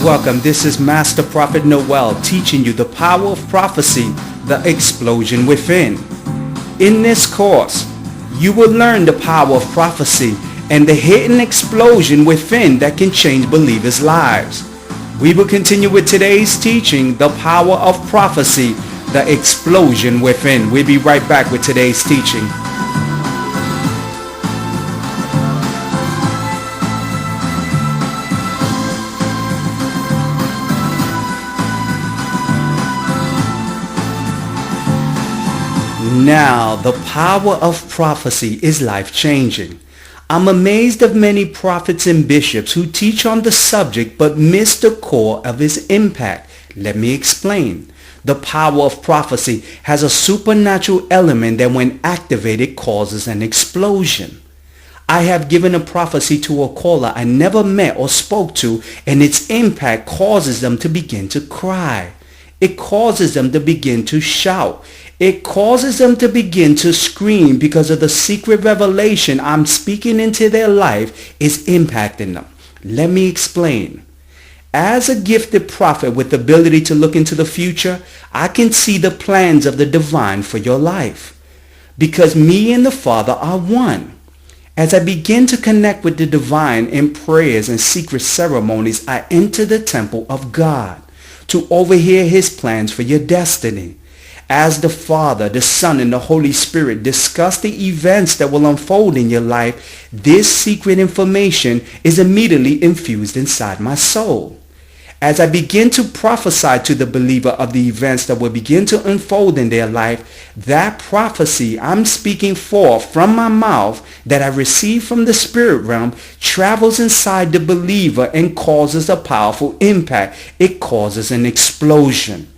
Welcome, this is Master Prophet Noel teaching you the power of prophecy, the explosion within. In this course, you will learn the power of prophecy and the hidden explosion within that can change believers' lives. We will continue with today's teaching, the power of prophecy, the explosion within. We'll be right back with today's teaching. Now, the power of prophecy is life-changing. I'm amazed of many prophets and bishops who teach on the subject but miss the core of its impact. Let me explain. The power of prophecy has a supernatural element that when activated causes an explosion. I have given a prophecy to a caller I never met or spoke to, and its impact causes them to begin to cry. It causes them to begin to shout. It causes them to begin to scream because of the secret revelation I'm speaking into their life is impacting them. Let me explain. As a gifted prophet with the ability to look into the future, I can see the plans of the divine for your life. Because me and the Father are one. As I begin to connect with the divine in prayers and secret ceremonies, I enter the temple of God to overhear his plans for your destiny. As the Father, the Son, and the Holy Spirit discuss the events that will unfold in your life, this secret information is immediately infused inside my soul. As I begin to prophesy to the believer of the events that will begin to unfold in their life, that prophecy I'm speaking forth from my mouth that I received from the spirit realm travels inside the believer and causes a powerful impact. It causes an explosion.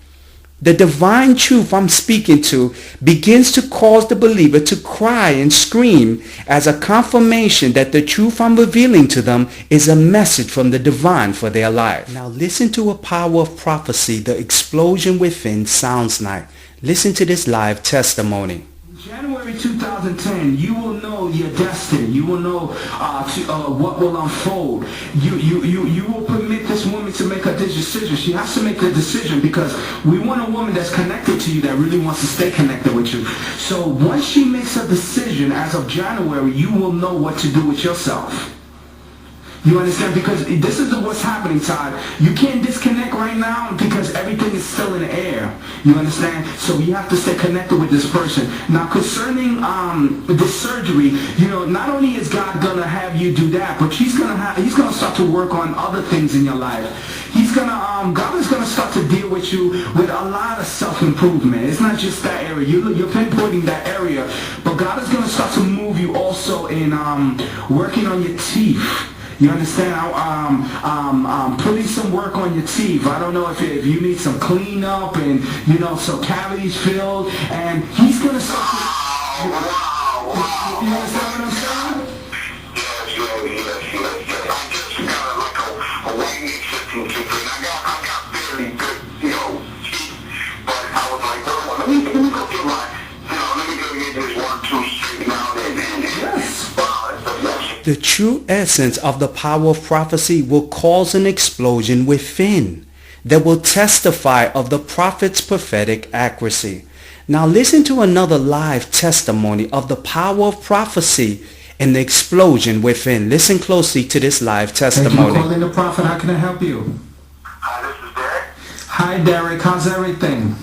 The divine truth I'm speaking to begins to cause the believer to cry and scream as a confirmation that the truth I'm revealing to them is a message from the divine for their life. Now listen to a power of prophecy the explosion within sounds like. Listen to this live testimony. January 2010, you will know your destiny. You will know what will unfold. You will permit this woman to make a decision. She has to make a decision because we want a woman that's connected to you, that really wants to stay connected with you. So once she makes a decision as of January, you will know what to do with yourself. You understand? Because this is what's happening, Todd. You can't disconnect right now because everything is still in the air. You understand? So you have to stay connected with this person. Now, concerning the surgery, not only is God gonna have you do that, but He's gonna start to work on other things in your life. God is gonna start to deal with you with a lot of self-improvement. It's not just that area. You're pinpointing that area, but God is gonna start to move you also in working on your teeth. You understand? Putting some work on your teeth. I don't know if you need some cleanup and, some cavities filled. And He's going to start to... You understand what I'm saying? Yes. I just got like a waiting system to it. I got very good, teeth. But I was like, well, let me go get let me go get this 1, 2 straightened out and yes. The true essence of the power of prophecy will cause an explosion within that will testify of the prophet's prophetic accuracy. Now listen to another live testimony of the power of prophecy and the explosion within. Listen closely to this live testimony. Thank you for calling the prophet. How can I help you? Hi, this is Derek. Hi, Derek. How's everything?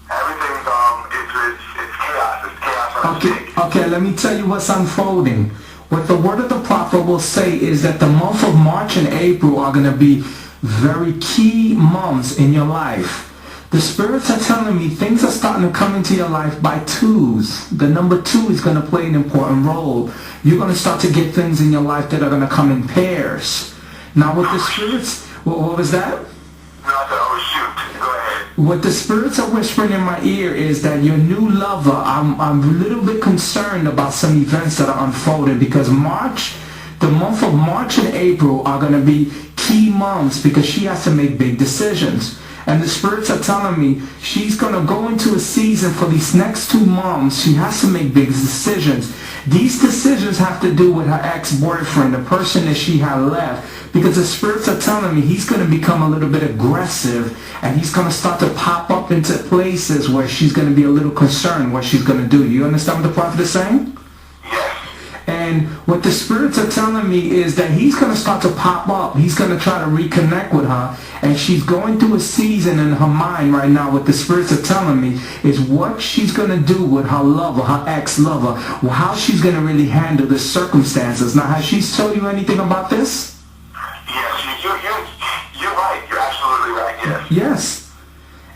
Everything's it's chaos. It's chaos. Okay, let me tell you what's unfolding. What the word of the prophet will say is that the month of March and April are going to be very key months in your life. The spirits are telling me things are starting to come into your life by twos. The number 2 is going to play an important role. You're going to start to get things in your life that are going to come in pairs. Now with the spirits, what was that? What the spirits are whispering in my ear is that your new lover, I'm a little bit concerned about some events that are unfolding because the month of March and April are going to be key months because she has to make big decisions. And the spirits are telling me she's going to go into a season for these next 2 months. She has to make big decisions. These decisions have to do with her ex-boyfriend, the person that she had left. Because the spirits are telling me he's going to become a little bit aggressive, and he's going to start to pop up into places where she's going to be a little concerned what she's going to do. You understand what the prophet is saying? And what the spirits are telling me is that he's going to start to pop up. He's going to try to reconnect with her. And she's going through a season in her mind right now. What the spirits are telling me is what she's going to do with her lover, her ex-lover. How she's going to really handle the circumstances. Now, has she told you anything about this? Yes, you're right. You're absolutely right, yes. Yes.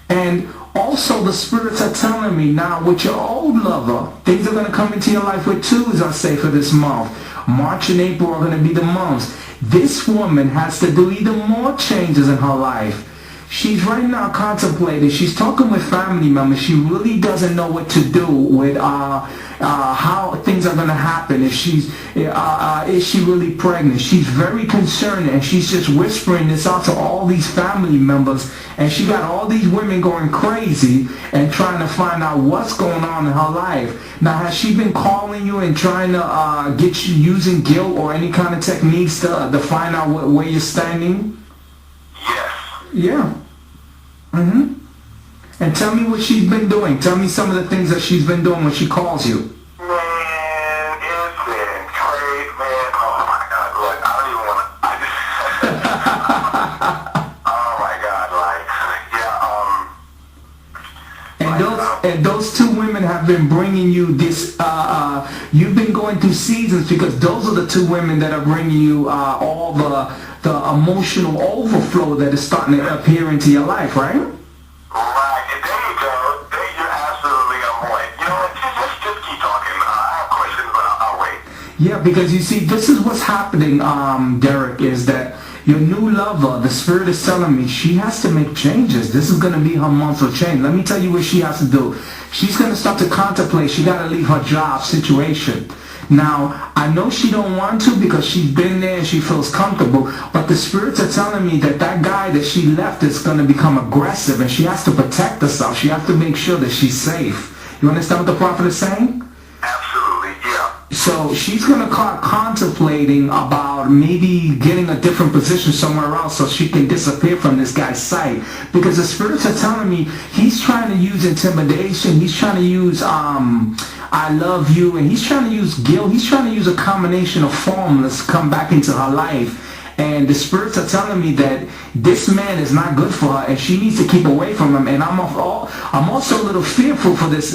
And also the spirits are telling me now with your old lover, things are going to come into your life with twos, I say, for this month. March and April are going to be the months. This woman has to do even more changes in her life. She's right now contemplating. She's talking with family members. She really doesn't know what to do with how things are going to happen. If is she really pregnant? She's very concerned, and she's just whispering this out to all these family members. And she got all these women going crazy and trying to find out what's going on in her life. Now, has she been calling you and trying to get you using guilt or any kind of techniques to find out where you're standing? Yes. Yeah. And tell me what she's been doing. Tell me some of the things that she's been doing when she calls you. Man, it's been crazy, man. Oh my God, look, I don't even want to. Oh my God, like, yeah, And those 2 women have been bringing you this. You've been going through seasons because those are the 2 women that are bringing you all the emotional overflow that is starting to appear into your life, right? Right, and there you go. You're absolutely on point. You know what, just keep talking. I have questions, but I'll wait. Yeah, because you see, this is what's happening, Derek, is that your new lover, the spirit is telling me she has to make changes. This is going to be her month of change. Let me tell you what she has to do. She's going to start to contemplate. She got to leave her job situation. Now, I know she don't want to because she's been there and she feels comfortable, but the spirits are telling me that guy that she left is going to become aggressive, and she has to protect herself. She has to make sure that she's safe. You understand what the prophet is saying? Absolutely, yeah. So she's going to start contemplating about maybe getting a different position somewhere else so she can disappear from this guy's sight. Because the spirits are telling me he's trying to use intimidation. He's trying to use I love you, and he's trying to use guilt. He's trying to use a combination of formulas to come back into her life. And the spirits are telling me that this man is not good for her, and she needs to keep away from him. And I'm also a little fearful for this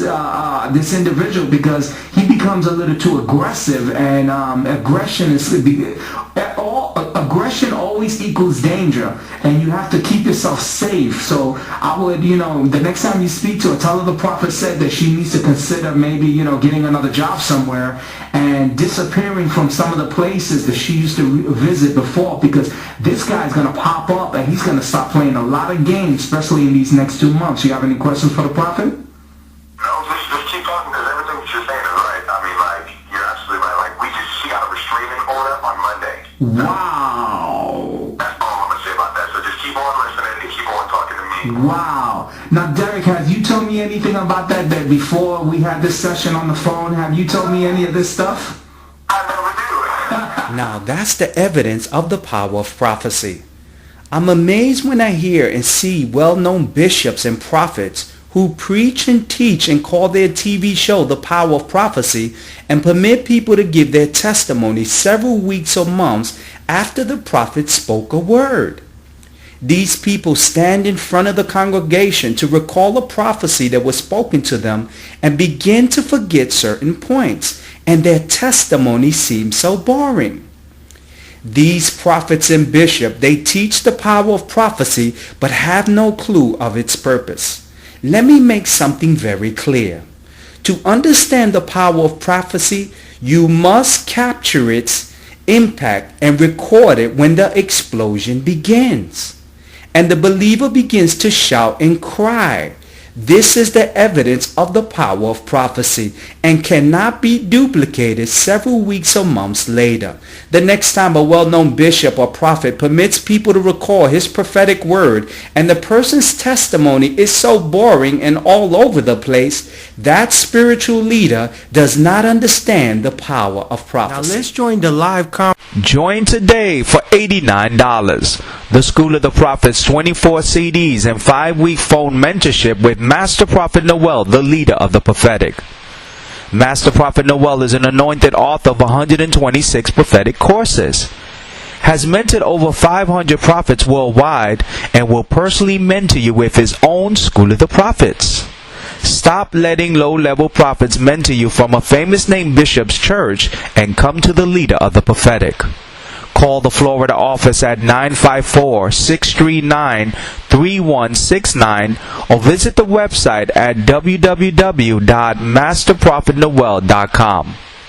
this individual because he becomes a little too aggressive, and aggression always equals danger, and you have to keep yourself safe. So I would, the next time you speak to her, tell her the prophet said that she needs to consider maybe, getting another job somewhere and disappearing from some of the places that she used to visit before, because this guy's going to pop up and he's going to start playing a lot of games, especially in these next 2 months. You have any questions for the prophet? No, just keep talking, because everything that you're saying is right. I mean, like, you're absolutely right. Like, she got a restraining order on Monday. Wow. That's all I'm going to say about that. So just keep on listening and keep on talking to me. Wow. Now, Derek, have you told me anything about that before we had this session on the phone? Have you told me any of this stuff? I never do. Now that's the evidence of the power of prophecy. I'm amazed when I hear and see well-known bishops and prophets who preach and teach and call their TV show The Power of Prophecy and permit people to give their testimony several weeks or months after the prophet spoke a word. These people stand in front of the congregation to recall a prophecy that was spoken to them and begin to forget certain points, and their testimony seems so boring. These prophets and bishops, they teach the power of prophecy but have no clue of its purpose. Let me make something very clear. To understand the power of prophecy, you must capture its impact and record it when the explosion begins. And the believer begins to shout and cry. This is the evidence of the power of prophecy and cannot be duplicated several weeks or months later. The next time a well-known bishop or prophet permits people to recall his prophetic word and the person's testimony is so boring and all over the place, that spiritual leader does not understand the power of prophecy. Now let's join the live Join today for $89. The School of the Prophets 24 CDs and 5-week phone mentorship with Master Prophet Noel, the leader of the prophetic. Master Prophet Noel is an anointed author of 126 prophetic courses, has mentored over 500 prophets worldwide, and will personally mentor you with his own School of the Prophets. Stop letting low-level prophets mentor you from a famous name bishop's church and come to the leader of the prophetic. Call the Florida office at 954-639-3169 or visit the website at www.masterprophetnoel.com.